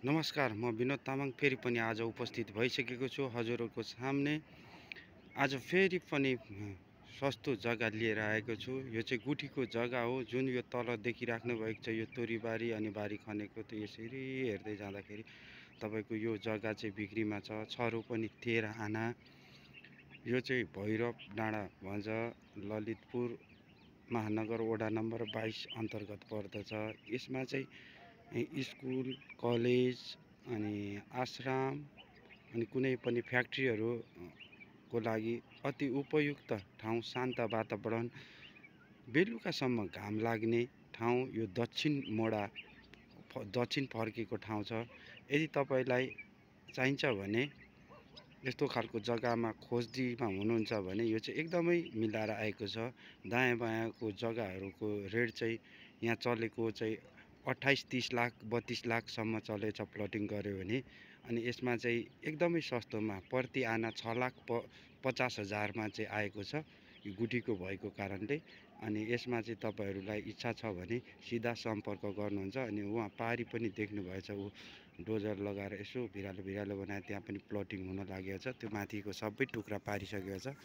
नमस्कार, म विनोद तामाङ फेरि पनि आज उपस्थित भइसकेको छु हजुरहरूको सामने। आज फेरि पनि सस्तो जग्गा लिएर आएको छु। यो चाहिँ गुठीको जग्गा हो, जुन यो तल देखिराख्नु भएको छ यो तोरीबारी अनि बारी खनेको त यसरी हेर्दै जाँदाखेरि तपाईँको यो जग्गा चाहिँ बिक्रीमा छ। छरो पनि 13 आना। यो चाहिँ भैरव डाँडा भन्छ, ललितपुर महानगर वडा नम्बर 22 अन्तर्गत पर्दछ। यसमा चाहिँ स्कुल, कलेज अनि आश्रम अनि कुनै पनि फ्याक्ट्रीहरूको लागि अति उपयुक्त ठाउँ, शान्त वातावरण, बेलुकासम्म घाम लाग्ने ठाउँ। यो दक्षिण फर्केको ठाउँ छ। यदि तपाईँलाई चाहिन्छ भने यस्तो खालको जग्गामा खोजीमा हुनुहुन्छ भने यो चाहिँ एकदमै मिलाएर आएको छ। दायाँ बायाँको जग्गाहरूको रेट चाहिँ यहाँ चलेको चाहिँ 28-30 लाख 32 लाखसम्म चलेछ प्लटिङ गऱ्यो भने। अनि यसमा चाहिँ एकदमै सस्तोमा प्रति आना 6,50,000मा चाहिँ आएको छ, यो गुठीको भएको कारणले। अनि यसमा चाहिँ तपाईँहरूलाई इच्छा छ भने सिधा सम्पर्क गर्नुहुन्छ। अनि उहाँ पारी पनि देख्नुभएछ, ऊ डोजर लगाएर यसो भिरालो बनाएर त्यहाँ पनि प्लटिङ हुन लागेको छ। त्यो माथिको सबै टुक्रा पारिसकेको छ।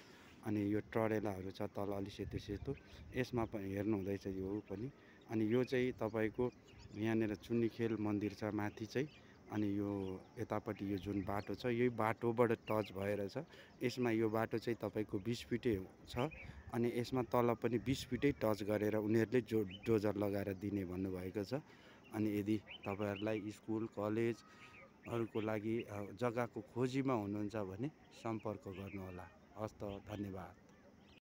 अनि यो ट्रेलाहरू छ तल अलि सेतो यसमा पनि हेर्नुहुँदैछ यो पनि। अनि यो चाहिँ तपाईँको यहाँनिर चुन्नीखेल मन्दिर छ माथि चाहिँ। अनि यो यतापट्टि यो जुन बाटो छ यही बाटोबाट टच भएर छ। यसमा यो बाटो चाहिँ तपाईँको 20 फिटै छ। अनि यसमा तल पनि 20 फिटै टच गरेर उनीहरूले डोजर लगाएर दिने भन्नुभएको छ। अनि यदि तपाईँहरूलाई स्कुल कलेजहरूको लागि जग्गाको खोजीमा हुनुहुन्छ भने सम्पर्क गर्नुहोला। हस् त, धन्यवाद।